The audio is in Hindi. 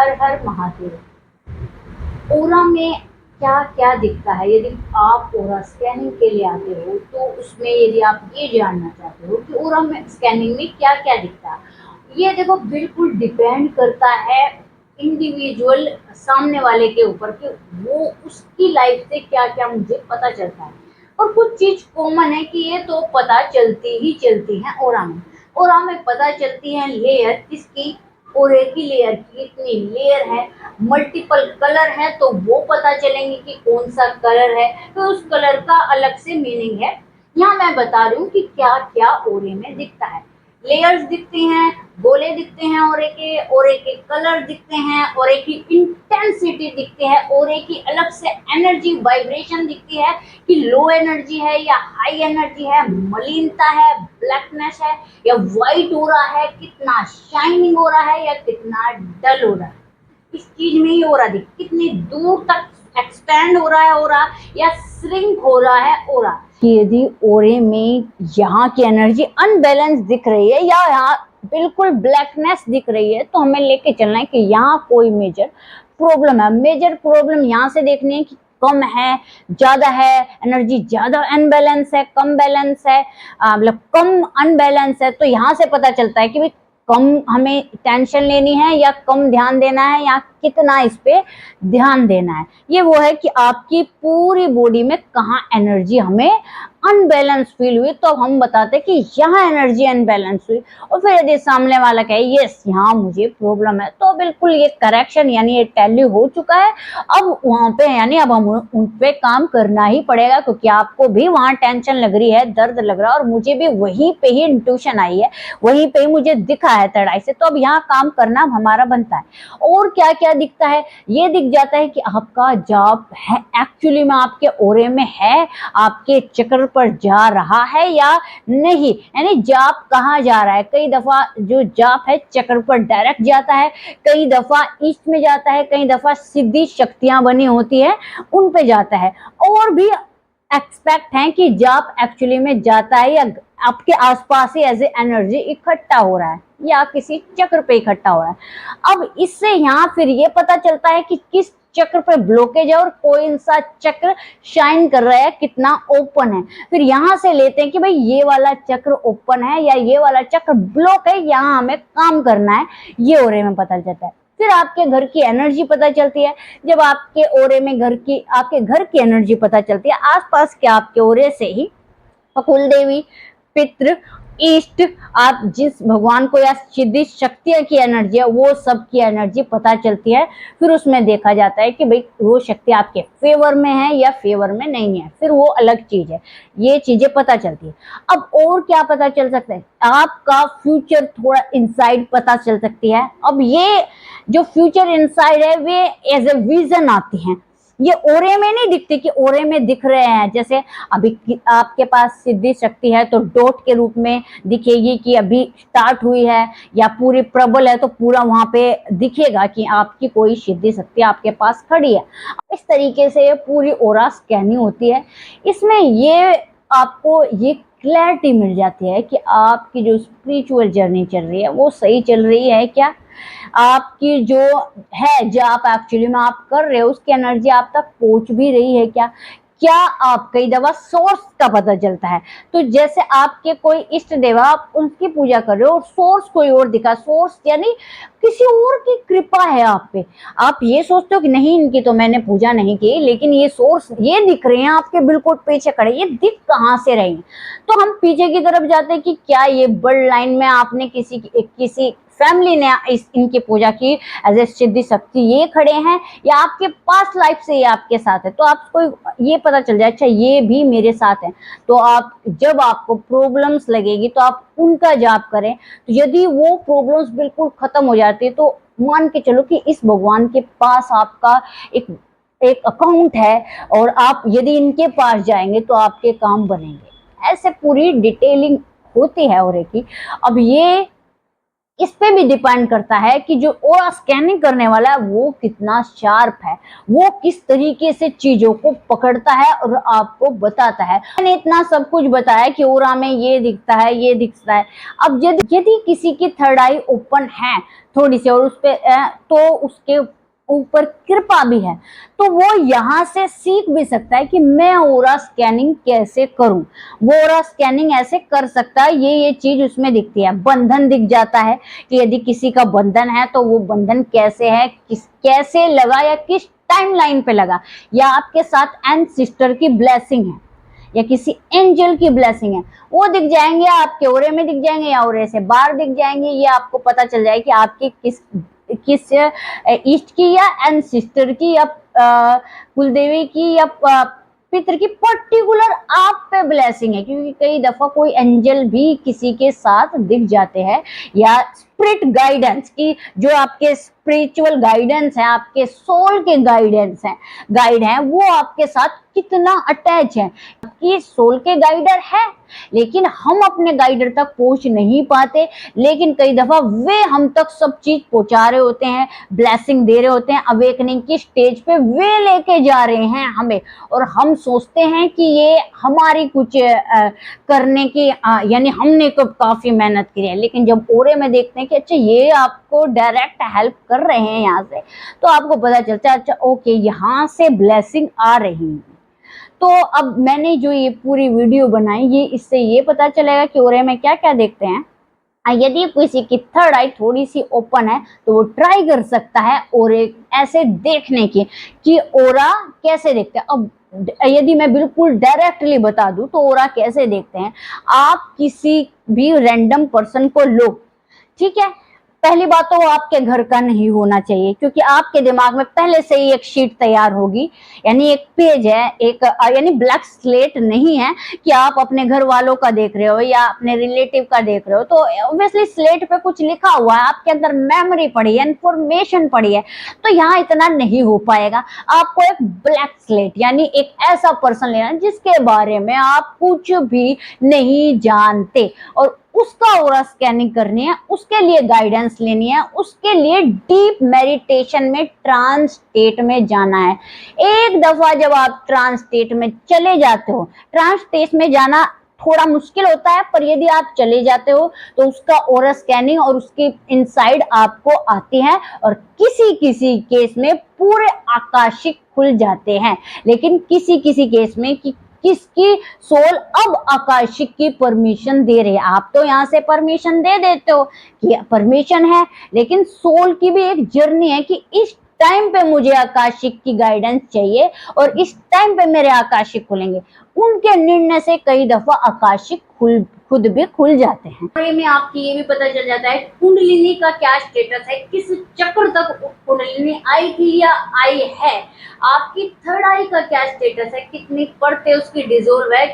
हर हर महादेव। ओरा में क्या क्या दिखता है? यदि आप ओरा स्कैनिंग के लिए आते हो तो उसमें यदि आप ये जानना चाहते हो कि ओरा में स्कैनिंग में क्या क्या दिखता है, ये देखो बिल्कुल डिपेंड करता है इंडिविजुअल सामने वाले के ऊपर कि वो उसकी लाइफ से क्या क्या मुझे पता चलता है। और कुछ चीज कॉमन है कि ये तो पता चलती ही चलती है ओरा में। ओरा में पता चलती है लेयर किसकी, और एक ही लेयर की कितनी लेयर है, मल्टीपल कलर है तो वो पता चलेंगे कि कौन सा कलर है, तो उस कलर का अलग से मीनिंग है। यहाँ मैं बता रही हूँ कि क्या क्या ओरे में दिखता है। लेयर्स दिखते हैं, गोले दिखते हैं ओरे के कलर दिखते हैं, ओरे की इंटेंसिटी दिखती है, ओरे की अलग से एनर्जी वाइब्रेशन दिखती है कि लो एनर्जी है या हाई एनर्जी है, मलिनता है, ब्लैकनेस है या व्हाइट हो रहा है, कितना शाइनिंग हो रहा है या कितना डल हो रहा है। इस चीज में ही हो रहा है, कितनी दूर तक एक्सपेंड हो रहा है ओरा या श्रिंक हो रहा है ओरा। यदि ओरे में यहाँ की एनर्जी अनबैलेंस दिख रही है या यहाँ बिल्कुल ब्लैकनेस दिख रही है तो हमें लेके चलना है कि यहाँ कोई मेजर प्रॉब्लम है। मेजर प्रॉब्लम यहाँ से देखनी है कि कम है, ज्यादा है, एनर्जी ज्यादा अनबैलेंस है, कम बैलेंस है, मतलब कम अनबैलेंस है। तो यहाँ से पता चलता है कि भाई कम हमें टेंशन लेनी है या कम ध्यान देना है या कितना इस पे ध्यान देना है। ये वो है कि आपकी पूरी बॉडी में कहाँ एनर्जी हमें अनबैलेंस फील हुई तो हम बताते कि यहाँ एनर्जी अनबैलेंस हुई। और फिर यदि सामने वाला कहे यस यहाँ मुझे प्रॉब्लम है तो बिल्कुल ये करेक्शन यानी ये टैली हो चुका है। अब वहां पे यानी अब हम उन पे काम करना ही पड़ेगा क्योंकि आपको भी वहां टेंशन लग रही है, दर्द लग रहा है और मुझे भी वहीं पे ही इंट्यूशन आई है, वहीं पे ही मुझे दिखा है तड़ाई से, तो अब यहाँ काम करना हमारा बनता है। और क्या क्या दिखता है? ये दिख जाता है कि आपका जाप है एक्चुअली में आपके ओरे में है, आपके चक्र पर जा रहा है या नहीं, यानी जाप कहाँ जा रहा है। कई दफा जो जाप है चक्र पर डायरेक्ट जाता है, कई दफा ईस्ट में जाता है, कई दफा सिद्धि शक्तियां बनी होती है उन पे जाता है। और भी एक्सपेक्ट है कि जाप एक्चुअली में जाता है या आपके आसपास ही एज ए एनर्जी इकट्ठा हो रहा है या किसी चक्र पे इकट्ठा हो रहा है। अब इससे यहाँ फिर ये पता चलता है कि किस चक्र पे ब्लॉकेज है और कौन सा चक्र शाइन कर रहा है, कितना ओपन है। फिर यहाँ से लेते हैं कि भाई ये वाला चक्र ओपन है या ये वाला चक्र ब्लॉक है, यहाँ हमें काम करना है, ये ओरे में पता चलता है। फिर आपके घर की एनर्जी पता चलती है। जब आपके ओरे में आपके घर की एनर्जी पता चलती है आसपास के आपके ओरे से ही कुल देवी, पितृ, इष्ट, आप जिस भगवान को या सिद्धि शक्तियां की एनर्जी है वो सब की एनर्जी पता चलती है। फिर उसमें देखा जाता है कि भाई वो शक्ति आपके फेवर में है या फेवर में नहीं है, फिर वो अलग चीज है। ये चीजें पता चलती है। अब और क्या पता चल सकता है? आपका फ्यूचर थोड़ा इनसाइड पता चल सकती है। अब ये जो फ्यूचर इनसाइड है वे एज ए विजन आती हैं, ये ओरे में नहीं दिखती कि ओरे में दिख रहे हैं। जैसे अभी आपके पास सिद्धि शक्ति है तो डॉट के रूप में दिखेगी कि अभी स्टार्ट हुई है, या पूरी प्रबल है तो पूरा वहां पे दिखेगा कि आपकी कोई सिद्धि शक्ति आपके पास खड़ी है। इस तरीके से पूरी ओरा स्कैनिंग होती है। इसमें ये आपको ये क्लैरिटी मिल जाती है कि आपकी जो स्पिरिचुअल जर्नी चल रही है वो सही चल रही है क्या, आपकी जो है जो आप एक्चुअली में आप कर रहे हो उसकी एनर्जी आप तक पहुंच भी रही है क्या, क्या आप कई दफा सोर्स का पता चलता है। तो जैसे आपके कोई इष्ट देवा आप उनकी पूजा कर रहे हो और सोर्स कोई और दिखा, सोर्स यानी किसी और की कृपा है आप पे, आप ये सोचते हो कि नहीं इनकी तो मैंने पूजा नहीं की, लेकिन ये सोर्स ये दिख रहे हैं आपके बिल्कुल पीछे खड़े, ये दिख कहाँ से रहे हैं। तो हम पीछे की तरफ जाते हैं कि क्या ये बर्ड लाइन में आपने किसी फैमिली ने इनकी पूजा की एज ए सिद्धि शक्ति, ये खड़े हैं, या आपके पास लाइफ से ये आपके साथ है। तो आपको ये पता चल जाए अच्छा ये भी मेरे साथ है। तो आप जब आपको प्रॉब्लम्स लगेगी तो आप उनका जाप करें। तो यदि वो प्रॉब्लम्स बिल्कुल खत्म हो जाती है तो मान के चलो कि इस भगवान के पास आपका एक अकाउंट है और आप यदि इनके पास जाएंगे तो आपके काम बनेंगे। ऐसे पूरी डिटेलिंग होती है और की। अब ये इस पे भी डिपेंड करता है कि जो ओरा स्कैनिंग करने वाला है वो कितना शार्प है, वो किस तरीके से चीजों को पकड़ता है और आपको बताता है। मैंने इतना सब कुछ बताया कि ओरा में ये दिखता है, ये दिखता है। अब यदि किसी की थर्ड आई ओपन है थोड़ी सी और उस पे तो उसके ऊपर कृपा भी है, तो वो यहाँ से सीख भी सकता है कि मैं ओरा स्कैनिंग कैसे करूं। वो ओरा स्कैनिंग ऐसे कर सकता है, ये चीज उसमें दिखती है। बंधन दिख जाता है कि यदि किसी का बंधन है तो वो बंधन कैसे है, कैसे लगा या किस टाइमलाइन पे लगा, या आपके साथ एंसेस्टर की ब्लेसिंग है या किसी एंजल की ब्लेसिंग है, वो दिख जाएंगे, आपके ओरे में दिख जाएंगे या ओरे से बाहर दिख जाएंगे। ये आपको पता चल जाए कि आपकी किस किस ईस्ट की या एंसेस्टर की या कुलदेवी की या पितर की पर्टिकुलर आप पे ब्लेसिंग है। क्योंकि कई दफा कोई एंजल भी किसी के साथ दिख जाते हैं, या स्पिरिट गाइडेंस की जो आपके स्पिरिचुअल गाइडेंस है, आपके सोल के गाइडेंस हैं, गाइड हैं, वो आपके साथ कितना अटैच है। आपकी सोल के गाइडर है, लेकिन हम अपने गाइडर तक पहुंच नहीं पाते, लेकिन कई दफा वे हम तक सब चीज पहुंचा रहे होते हैं, ब्लेसिंग दे रहे होते हैं, अवेकनिंग की स्टेज पे वे लेके जा रहे हैं हमें, और हम सोचते हैं कि ये हमारी कुछ करने की यानी हमने तो काफी मेहनत की है। लेकिन जब ओरे में देखते हैं कि अच्छा ये आपको डायरेक्ट हेल्प कर रहे हैं यहाँ से, तो आपको पता चलता है अच्छा ओके यहाँ से ब्लेसिंग आ रही है। तो अब मैंने जो ये पूरी वीडियो बनाई, ये इससे ये पता चलेगा कि ओरे में क्या क्या देखते हैं। यदि किसी की थर्ड आई थोड़ी सी ओपन है तो वो ट्राई कर सकता है ओरे ऐसे देखने की कि ओरा कैसे देखते हैं। अब यदि मैं बिल्कुल डायरेक्टली बता दूं तो ओरा कैसे देखते हैं, आप किसी भी रैंडम पर्सन को लो, ठीक है, पहली बात तो वो आपके घर का नहीं होना चाहिए, क्योंकि आपके दिमाग में पहले से ही एक शीट तैयार होगी, यानी एक पेज है, एक यानी ब्लैंक स्लेट नहीं है कि आप अपने घर वालों का देख रहे हो या अपने रिलेटिव का देख रहे हो। तो ऑब्वियसली स्लेट पे कुछ लिखा हुआ है, आपके अंदर मेमोरी पड़ी है, इंफॉर्मेशन पड़ी है, तो यहाँ इतना नहीं हो पाएगा। आपको एक ब्लैंक स्लेट यानी एक ऐसा पर्सन लेना है जिसके बारे में आप कुछ भी नहीं जानते, और उसका ओरा स्कैनिंग करनी है, उसके लिए गाइडेंस लेनी है, उसके लिए डीप मेडिटेशन में ट्रांस स्टेट में जाना है। एक दफा जब आप ट्रांस स्टेट में चले जाते हो, ट्रांस स्टेट में जाना थोड़ा मुश्किल होता है, पर यदि आप चले जाते हो तो उसका ओरा स्कैनिंग और उसकी इनसाइड आपको आती है, और किसी किसी केस में पूरे आकाशिक खुल जाते हैं, लेकिन किसी किसी केस में कि किसकी सोल अब आकाशिक की परमिशन दे रही है। आप तो यहाँ से परमिशन दे देते हो कि परमिशन है, लेकिन सोल की भी एक जर्नी है कि इस टाइम पे मुझे आकाशिक की गाइडेंस चाहिए और इस टाइम पे मेरे आकाशिक खुलेंगे। उनके निर्णय से कई दफा आकाशिक खुद भी खुल जाते हैं। और में आपकी ये भी पता चल जाता है कुंडलिनी का क्या स्टेटस है, किस चक्र तक कुंडलिनी आई थी या आई है, आपकी थर्ड आई का क्या स्टेटस है, कितनी परतें उसकी डिसॉल्व है।